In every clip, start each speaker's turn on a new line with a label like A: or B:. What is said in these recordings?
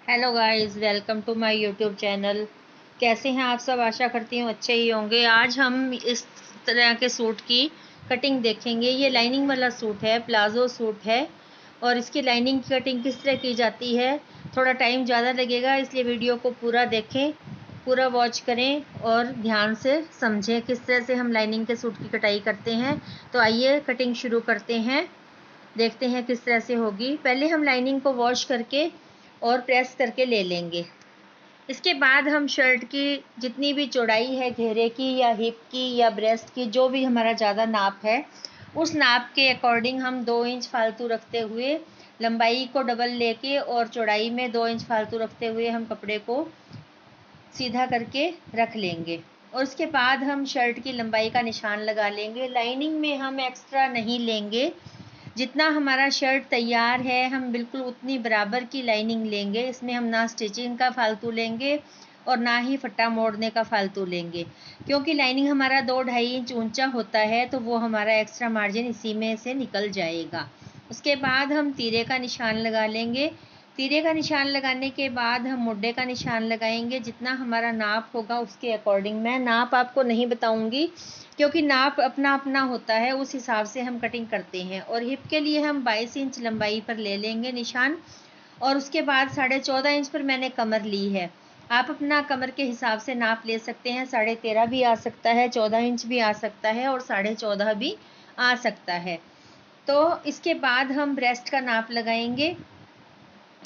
A: Hello guys, welcome to my YouTube channel. कैसे हैं आप सब? आशा करती हूँ अच्छे ही होंगे। आज हम इस तरह के सूट की कटिंग देखेंगे। ये लाइनिंग वाला सूट है, प्लाजो सूट है और इसकी लाइनिंग की कटिंग किस तरह की जाती है। थोड़ा टाइम ज़्यादा लगेगा, इसलिए वीडियो को पूरा देखें, पूरा वॉच करें और ध्यान से समझें किस तरह से हम लाइनिंग के सूट की कटाई करते हैं। तो आइए कटिंग शुरू करते हैं, देखते हैं किस तरह से होगी। पहले हम लाइनिंग को वॉश करके और प्रेस करके ले लेंगे। इसके बाद हम शर्ट की जितनी भी चौड़ाई है, घेरे की या हिप की या ब्रेस्ट की, जो भी हमारा ज़्यादा नाप है, उस नाप के अकॉर्डिंग हम 2 इंच फालतू रखते हुए लंबाई को डबल लेके और चौड़ाई में 2 इंच फालतू रखते हुए हम कपड़े को सीधा करके रख लेंगे। और उसके बाद हम शर्ट की लंबाई का निशान लगा लेंगे। लाइनिंग में हम एक्स्ट्रा नहीं लेंगे, जितना हमारा शर्ट तैयार है हम बिल्कुल उतनी बराबर की लाइनिंग लेंगे। इसमें हम ना स्टिचिंग का फालतू लेंगे और ना ही फट्टा मोड़ने का फालतू लेंगे, क्योंकि लाइनिंग हमारा 2-2.5 इंच ऊंचा होता है, तो वो हमारा एक्स्ट्रा मार्जिन इसी में से निकल जाएगा। उसके बाद हम तीरे का निशान लगा लेंगे। तीरे का निशान लगाने के बाद हम मुड्ढे का निशान लगाएंगे। जितना हमारा नाप होगा उसके अकॉर्डिंग, मैं नाप आपको नहीं बताऊंगी क्योंकि नाप अपना अपना होता है, उस हिसाब से हम कटिंग करते हैं। और हिप के लिए हम 22 इंच लंबाई पर ले लेंगे निशान। और उसके बाद 14.5 इंच पर मैंने कमर ली है। आप अपना कमर के हिसाब से नाप ले सकते हैं। 13.5 भी आ सकता है, 14 इंच भी आ सकता है और 14.5 भी आ सकता है। तो इसके बाद हम ब्रेस्ट का नाप लगाएंगे।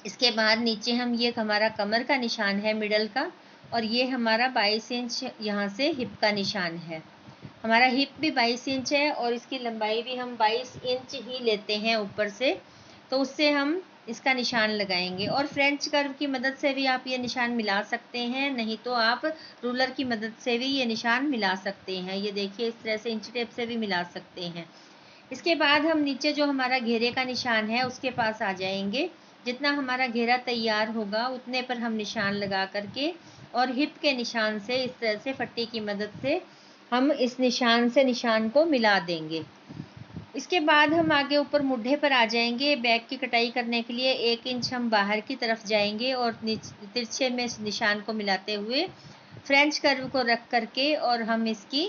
A: इसके बाद नीचे हम, ये हमारा कमर का निशान है मिडल का, और ये हमारा 22 इंच यहाँ से हिप का निशान है। हमारा हिप भी 22 इंच है और इसकी लंबाई भी हम 22 इंच ही लेते हैं ऊपर से, तो उससे हम इसका निशान लगाएंगे। और फ्रेंच कर्व की मदद से भी आप ये निशान मिला सकते हैं, नहीं तो आप रूलर की मदद से भी ये निशान मिला सकते हैं। ये देखिए, इस तरह से इंच टेप से भी मिला सकते हैं। इसके बाद हम नीचे जो हमारा घेरे का निशान है उसके पास आ जाएंगे। जितना हमारा घेरा तैयार होगा उतने पर हम निशान लगा करके और हिप के निशान से इस तरह से फट्टी की मदद से हम इस निशान से निशान को मिला देंगे। इसके बाद हम आगे ऊपर मुड्ढे पर आ जाएंगे। बैक की कटाई करने के लिए 1 इंच हम बाहर की तरफ जाएंगे और तिरछे में इस निशान को मिलाते हुए फ्रेंच कर्व को रख करके और हम इसकी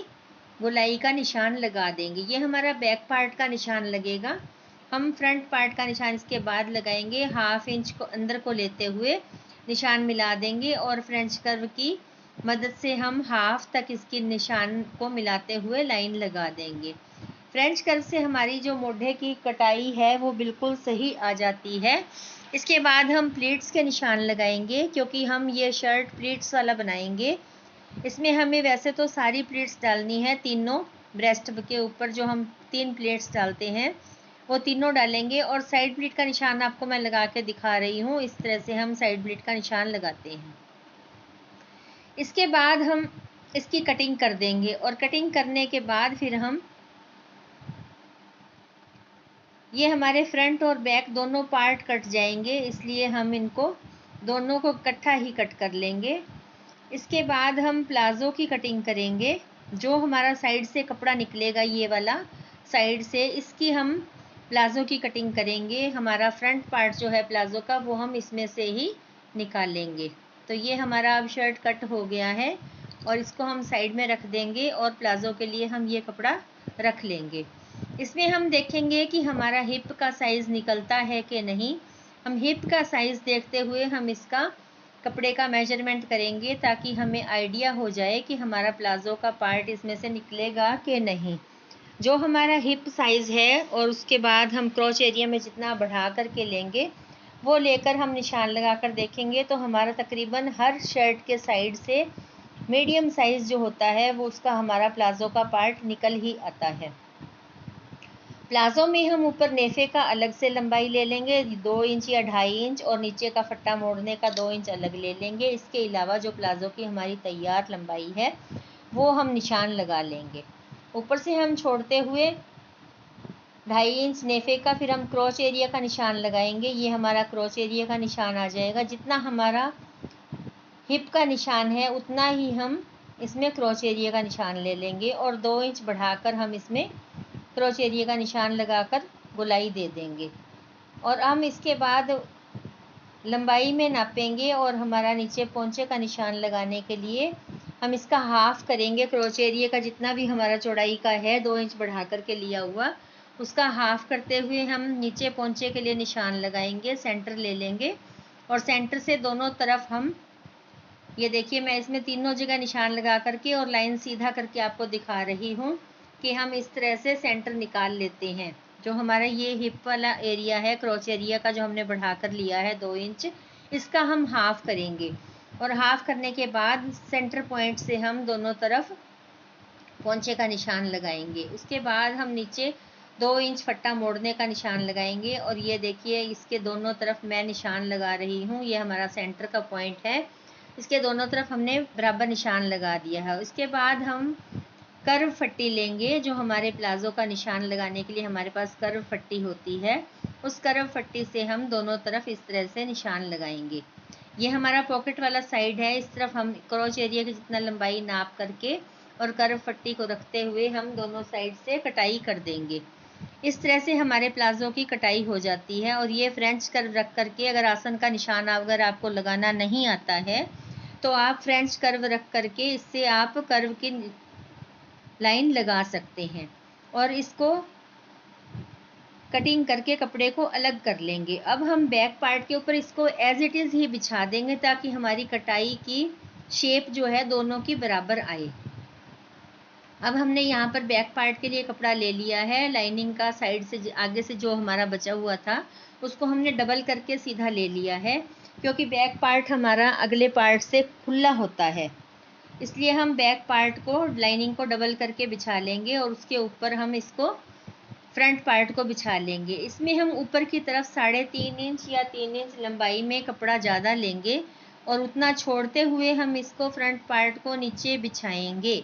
A: गोलाई का निशान लगा देंगे। ये हमारा बैक पार्ट का निशान लगेगा। हम फ्रंट पार्ट का निशान इसके बाद लगाएंगे। 1/2 इंच को अंदर को लेते हुए निशान मिला देंगे और फ्रेंच कर्व की मदद से हम हाफ तक इसकी निशान को मिलाते हुए लाइन लगा देंगे। फ्रेंच कर्व से हमारी जो मोढे की कटाई है वो बिल्कुल सही आ जाती है। इसके बाद हम प्लीट्स के निशान लगाएंगे, क्योंकि हम ये शर्ट प्लीट्स वाला बनाएंगे। इसमें हमें वैसे तो सारी प्लेट्स डालनी है, तीनों ब्रेस्ट के ऊपर जो हम 3 प्लेट्स डालते हैं वो तीनों डालेंगे। और साइड प्लेट का निशान आपको मैं लगा के दिखा रही हूँ, इस तरह से हम साइड प्लेट का निशान लगाते हैं। इसके बाद हम इसकी कटिंग कर देंगे और कटिंग करने के बाद फिर हम, ये हमारे फ्रंट और बैक दोनों पार्ट कट जाएंगे, इसलिए हम इनको दोनों को इकट्ठा ही कट कर लेंगे। इसके बाद हम प्लाज़ो की कटिंग करेंगे। जो हमारा साइड से कपड़ा निकलेगा, ये वाला साइड से, इसकी हम प्लाज़ो की कटिंग करेंगे। हमारा फ्रंट पार्ट जो है प्लाज़ो का, वो हम इसमें से ही निकाल लेंगे। तो ये हमारा अब शर्ट कट हो गया है और इसको हम साइड में रख देंगे और प्लाज़ो के लिए हम ये कपड़ा रख लेंगे। इसमें हम देखेंगे कि हमारा हिप का साइज़ निकलता है कि नहीं। हम हिप का साइज़ देखते हुए हम इसका कपड़े का मेजरमेंट करेंगे, ताकि हमें आइडिया हो जाए कि हमारा प्लाज़ो का पार्ट इसमें से निकलेगा कि नहीं। जो हमारा हिप साइज़ है और उसके बाद हम क्रॉच एरिया में जितना बढ़ा करके लेंगे वो लेकर हम निशान लगा कर देखेंगे, तो हमारा तकरीबन हर शर्ट के साइड से मीडियम साइज़ जो होता है वो उसका हमारा प्लाज़ो का पार्ट निकल ही आता है। प्लाज़ो में हम ऊपर नेफे का अलग से लंबाई ले लेंगे 2 इंच या 2.5 इंच, और नीचे का फट्टा मोड़ने का 2 इंच अलग ले लेंगे। इसके अलावा जो प्लाज़ो की हमारी तैयार लंबाई है वो हम निशान लगा लेंगे। ऊपर से हम छोड़ते हुए 2.5 इंच नेफे का फिर हम क्रॉच एरिया का निशान लगाएंगे। ये हमारा क्रॉच एरिया का निशान आ जाएगा। जितना हमारा हिप का निशान है उतना ही हम इसमें क्रॉच एरिया का निशान ले लेंगे और 2 इंच बढ़ाकर हम इसमें क्रॉच एरिया का निशान लगाकर गोलाई दे देंगे। और हम इसके बाद लंबाई में नापेंगे और हमारा नीचे पोंचे का निशान लगाने के लिए हम इसका हाफ करेंगे। क्रोच एरिया का जितना भी हमारा चौड़ाई का है 2 इंच बढ़ा करके लिया हुआ, उसका हाफ करते हुए हम नीचे पोंचे के लिए निशान लगाएंगे। सेंटर ले लेंगे और सेंटर से दोनों तरफ हम, ये देखिए मैं इसमें तीनों जगह निशान लगा करके और लाइन सीधा करके आपको दिखा रही हूँ कि हम इस तरह से सेंटर निकाल लेते हैं। जो हमारा ये हिप वाला एरिया है क्रोच एरिया का, जो हमने बढ़ा कर लिया है 2 इंच, इसका हम हाफ करेंगे और हाफ करने के बाद सेंटर पॉइंट से हम दोनों तरफ पोंचे का निशान लगाएंगे। उसके बाद हम नीचे 2 इंच फट्टा मोड़ने का निशान लगाएंगे और ये देखिए इसके दोनों तरफ मैं निशान लगा रही हूँ। ये हमारा सेंटर का पॉइंट है, इसके दोनों तरफ हमने बराबर निशान लगा दिया है। उसके बाद हम कर्व फट्टी लेंगे। जो हमारे प्लाजो का निशान लगाने के लिए हमारे पास कर्व फट्टी होती है, उस कर्व फट्टी से हम दोनों तरफ इस तरह से निशान लगाएंगे। ये हमारा पॉकेट वाला साइड है, इस तरफ हम क्रोच एरिया की जितना लंबाई नाप करके और कर्व फट्टी को रखते हुए हम दोनों साइड से कटाई कर देंगे। इस तरह से हमारे प्लाजो की कटाई हो जाती है। और ये फ्रेंच कर्व रख करके, अगर आसन का निशान अगर आपको लगाना नहीं आता है तो आप फ्रेंच कर्व रख करके इससे आप कर्व की लाइन लगा सकते हैं और इसको कटिंग करके कपड़े को अलग कर लेंगे। अब हम बैक पार्ट के ऊपर इसको एज इट इज़ ही बिछा देंगे ताकि हमारी कटाई की शेप जो है दोनों की बराबर आए। अब हमने यहाँ पर बैक पार्ट के लिए कपड़ा ले लिया है। लाइनिंग का साइड से आगे से जो हमारा बचा हुआ था उसको हमने डबल करके सीधा ले लिया है, क्योंकि बैक पार्ट हमारा अगले पार्ट से खुला होता है, इसलिए हम बैक पार्ट को लाइनिंग को डबल करके बिछा लेंगे और उसके ऊपर हम इसको फ्रंट पार्ट को बिछा लेंगे। इसमें हम ऊपर की तरफ 3.5 इंच या 3 इंच लंबाई में कपड़ा ज़्यादा लेंगे और उतना छोड़ते हुए हम इसको फ्रंट पार्ट को नीचे बिछाएंगे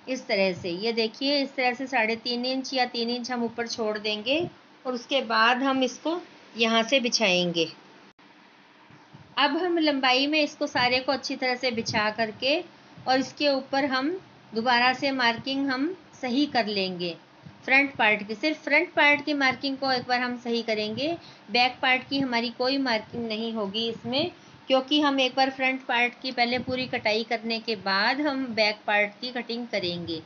A: इस तरह से। ये देखिए इस तरह से 3.5 इंच या 3 इंच हम ऊपर छोड़ देंगे और उसके बाद हम इसको यहाँ से बिछाएंगे। अब हम लंबाई में इसको सारे को अच्छी तरह से बिछा करके और इसके ऊपर हम दोबारा से मार्किंग हम सही कर लेंगे फ्रंट पार्ट की। सिर्फ फ्रंट पार्ट की मार्किंग को एक बार हम सही करेंगे, बैक पार्ट की हमारी कोई मार्किंग नहीं होगी इसमें, क्योंकि हम एक बार फ्रंट पार्ट की पहले पूरी कटाई करने के बाद हम बैक पार्ट की कटिंग करेंगे,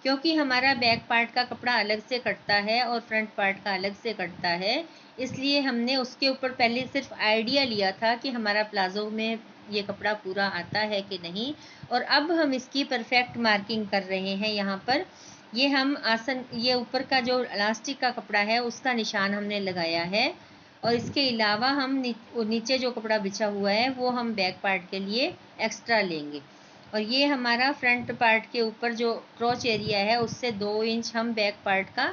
A: क्योंकि हमारा बैक पार्ट का कपड़ा अलग से कटता है और फ्रंट पार्ट का अलग से कटता है। इसलिए हमने उसके ऊपर पहले सिर्फ आइडिया लिया था कि हमारा प्लाजो में ये कपड़ा पूरा आता है कि नहीं, और अब हम इसकी परफेक्ट मार्किंग कर रहे हैं। यहाँ पर ये हम आसन, ये ऊपर का जो इलास्टिक का कपड़ा है उसका निशान हमने लगाया है और इसके अलावा हम नीचे जो कपड़ा बिछा हुआ है वो हम बैक पार्ट के लिए एक्स्ट्रा लेंगे। और ये हमारा फ्रंट पार्ट के ऊपर जो क्रोच एरिया है उससे 2 इंच हम बैक पार्ट का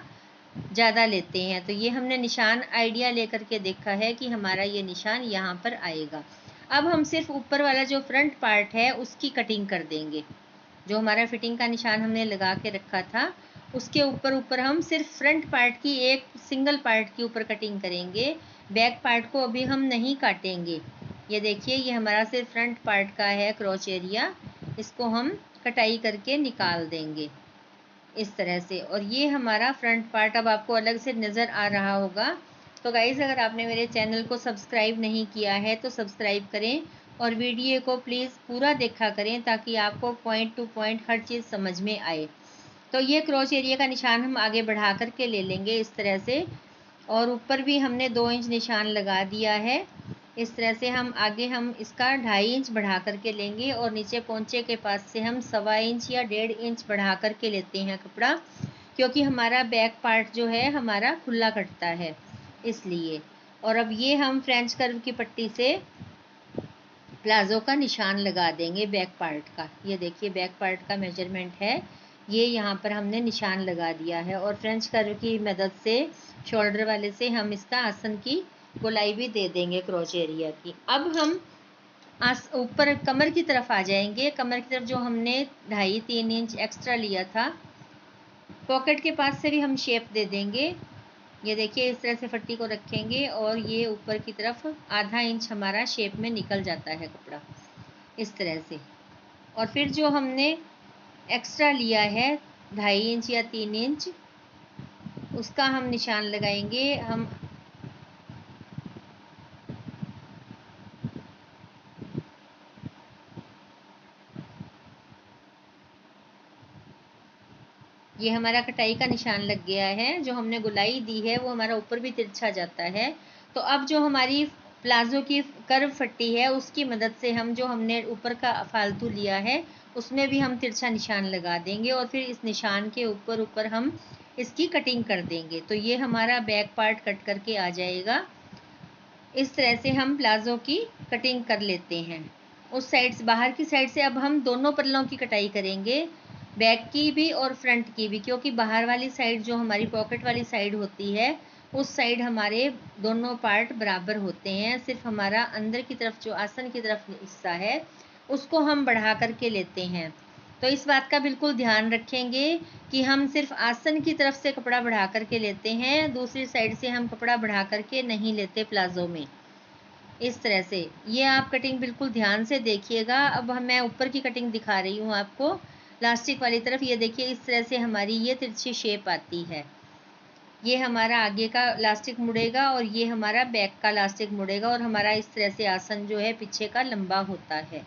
A: ज़्यादा लेते हैं। तो ये हमने निशान आइडिया लेकर के देखा है कि हमारा ये निशान यहाँ पर आएगा। अब हम सिर्फ ऊपर वाला जो फ्रंट पार्ट है उसकी कटिंग कर देंगे। जो हमारा फिटिंग का निशान हमने लगा के रखा था उसके ऊपर हम सिर्फ फ्रंट पार्ट की एक सिंगल पार्ट के ऊपर कटिंग करेंगे। बैक पार्ट को अभी हम नहीं काटेंगे। ये देखिए ये हमारा सिर्फ फ्रंट पार्ट का है क्रोच एरिया, इसको हम कटाई करके निकाल देंगे इस तरह से। और ये हमारा फ्रंट पार्ट अब आपको अलग से नज़र आ रहा होगा। तो गाइज़ अगर आपने मेरे चैनल को सब्सक्राइब नहीं किया है तो सब्सक्राइब करें और वीडियो को प्लीज़ पूरा देखा करें ताकि आपको पॉइंट टू पॉइंट हर चीज़ समझ में आए। तो ये क्रोच एरिया का निशान हम आगे बढ़ा करके ले लेंगे इस तरह से, और ऊपर भी हमने 2 इंच निशान लगा दिया है। इस तरह से हम आगे हम इसका 2.5 इंच बढ़ा करके लेंगे और नीचे पोंचे के पास से हम 1.25 इंच या 1.5 इंच बढ़ा करके लेते हैं कपड़ा, क्योंकि हमारा बैक पार्ट जो है हमारा खुला कटता है इसलिए। और अब ये हम फ्रेंच कर्व की पट्टी से प्लाजो का निशान लगा देंगे बैक पार्ट का। ये देखिए बैक पार्ट का मेजरमेंट है, ये यहाँ पर हमने निशान लगा दिया है और फ्रेंच कर्व की मदद से शोल्डर वाले से हम इसका आसन की गोलाई भी दे देंगे क्रोच एरिया की। अब हम ऊपर कमर की तरफ आ जाएंगे। कमर की तरफ जो हमने 2.5-3 इंच एक्स्ट्रा लिया था, पॉकेट के पास से भी हम शेप दे देंगे। ये देखिए इस तरह से पट्टी को रखेंगे और ये ऊपर की तरफ आधा इंच हमारा शेप में निकल जाता है कपड़ा इस तरह से। और फिर जो हमने एक्स्ट्रा लिया है 2.5 इंच या 3 इंच, उसका हम निशान लगाएंगे। हम ये हमारा कटाई का निशान लग गया है, जो हमने गुलाई दी है वो हमारा ऊपर भी तिरछा जाता है। तो अब जो हमारी प्लाजो की कर्व फट्टी है उसकी मदद से हम जो हमने ऊपर का फालतू लिया है उसमें भी हम तिरछा निशान लगा देंगे और फिर इस निशान के ऊपर ऊपर हम इसकी कटिंग कर देंगे। तो ये हमारा बैक पार्ट कट करके आ जाएगा। इस तरह से हम प्लाजो की कटिंग कर लेते हैं। उस साइड से, बाहर की साइड से अब हम दोनों पल्लों की कटाई करेंगे, बैक की भी और फ्रंट की भी, क्योंकि बाहर वाली साइड जो हमारी पॉकेट वाली साइड होती है उस साइड हमारे दोनों पार्ट बराबर होते हैं। सिर्फ हमारा अंदर की तरफ जो आसन की तरफ हिस्सा है उसको हम बढ़ा करके लेते हैं। तो इस बात का बिल्कुल ध्यान रखेंगे कि हम सिर्फ आसन की तरफ से कपड़ा बढ़ा करके लेते हैं, दूसरी साइड से हम कपड़ा बढ़ा करके नहीं लेते प्लाजो में। इस तरह से ये आप कटिंग बिल्कुल ध्यान से देखिएगा। अब मैं ऊपर की कटिंग दिखा रही हूँ आपको लास्टिक वाली तरफ। ये देखिए इस तरह से हमारी ये तिरछी शेप आती है। ये हमारा आगे का लास्टिक मुड़ेगा और ये हमारा बैक का लास्टिक मुड़ेगा और हमारा इस तरह से आसन जो है पीछे का लंबा होता है।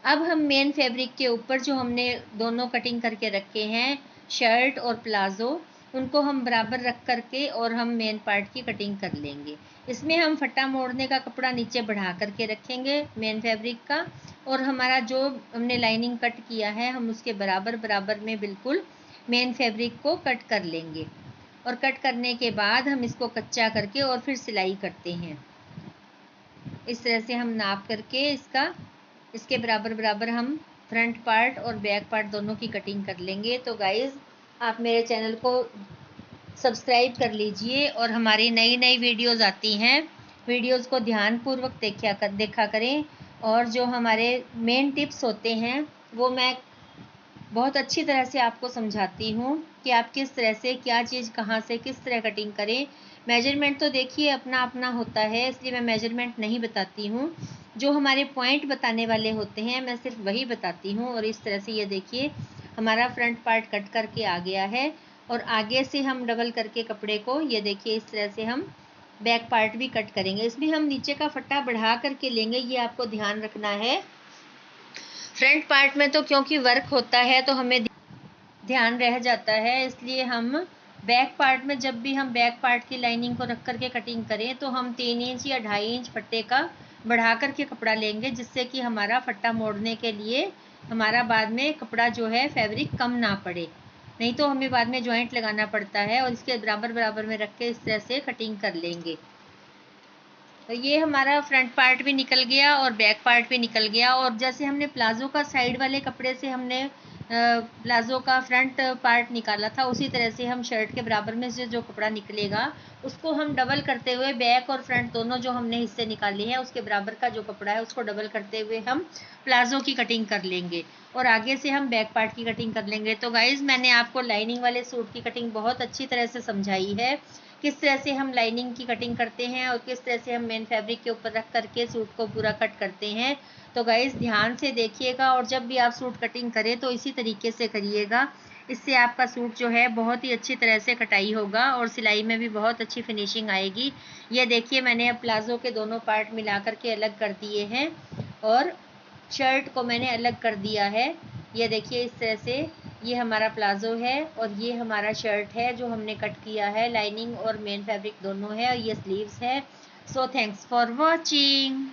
A: अब हम मेन फैब्रिक के ऊपर जो हमने दोनों कटिंग करके रखे हैं शर्ट और प्लाजो, उनको हम बराबर रख करके और हम मेन पार्ट की कटिंग कर लेंगे। इसमें हम फट्टा मोड़ने का कपड़ा नीचे बढ़ा करके रखेंगे मेन फैब्रिक का, और हमारा जो हमने लाइनिंग कट किया है हम उसके बराबर बराबर में बिल्कुल मेन फैब्रिक को कट कर लेंगे। और कट करने के बाद हम इसको कच्चा करके और फिर सिलाई करते हैं। इस तरह से हम नाप करके इसके बराबर बराबर हम फ्रंट पार्ट और बैक पार्ट दोनों की कटिंग कर लेंगे। तो गाइज़ आप मेरे चैनल को सब्सक्राइब कर लीजिए और हमारी नई नई वीडियोज़ आती हैं, वीडियोज़ को ध्यानपूर्वक देखा करें। और जो हमारे मेन टिप्स होते हैं वो मैं बहुत अच्छी तरह से आपको समझाती हूँ कि आप किस तरह से क्या चीज़ कहाँ से किस तरह कटिंग करें। मेजरमेंट तो देखिए अपना अपना होता है, इसलिए मैं मेजरमेंट नहीं बताती हूँ। जो हमारे पॉइंट बताने वाले होते हैं मैं सिर्फ वही बताती हूँ। और इस तरह से ये देखिए हमारा फ्रंट पार्ट कट करके आ गया है और आगे से हम डबल करके कपड़े को ये देखिए इस तरह से हम बैक पार्ट भी कट करेंगे। इसमें हम नीचे का फट्टा बढ़ा करके लेंगे, ये आपको ध्यान रखना है। फ्रंट पार्ट में तो क्योंकि वर्क होता है तो हमें ध्यान रह जाता है, इसलिए हम बैक पार्ट में जब भी हम बैक पार्ट की लाइनिंग को रख करके कटिंग करें तो हम 3 इंच या 2.5 इंच फट्टे का बढ़ा करके कपड़ा लेंगे, जिससे कि हमारा फट्टा मोड़ने के लिए हमारा बाद में कपड़ा जो है फैब्रिक कम ना पड़े, नहीं तो हमें बाद में जॉइंट लगाना पड़ता है। और इसके बराबर बराबर में रख के इस तरह से कटिंग कर लेंगे। तो ये हमारा फ्रंट पार्ट भी निकल गया और बैक पार्ट भी निकल गया। और जैसे हमने प्लाजो का साइड वाले कपड़े से हमने प्लाजो का फ्रंट पार्ट निकाला था, उसी तरह से हम शर्ट के बराबर में से जो कपड़ा निकलेगा उसको हम डबल करते हुए बैक और फ्रंट दोनों जो हमने हिस्से निकाले हैं उसके बराबर का जो कपड़ा है उसको डबल करते हुए हम प्लाजो की कटिंग कर लेंगे और आगे से हम बैक पार्ट की कटिंग कर लेंगे। तो गाइज मैंने आपको लाइनिंग वाले सूट की कटिंग बहुत अच्छी तरह से समझाई है, किस तरह से हम लाइनिंग की कटिंग करते हैं और किस तरह से हम मेन फैब्रिक के ऊपर रख करके सूट को पूरा कट करते हैं। तो गाइस ध्यान से देखिएगा और जब भी आप सूट कटिंग करें तो इसी तरीके से करिएगा, इससे आपका सूट जो है बहुत ही अच्छी तरह से कटाई होगा और सिलाई में भी बहुत अच्छी फिनिशिंग आएगी। ये देखिए मैंने अब प्लाजो के दोनों पार्ट मिला करके अलग कर दिए हैं और शर्ट को मैंने अलग कर दिया है। ये देखिए इस तरह से ये हमारा प्लाजो है और ये हमारा शर्ट है जो हमने कट किया है, लाइनिंग और मेन फैब्रिक दोनों है और ये स्लीव्स है। So thanks for watching.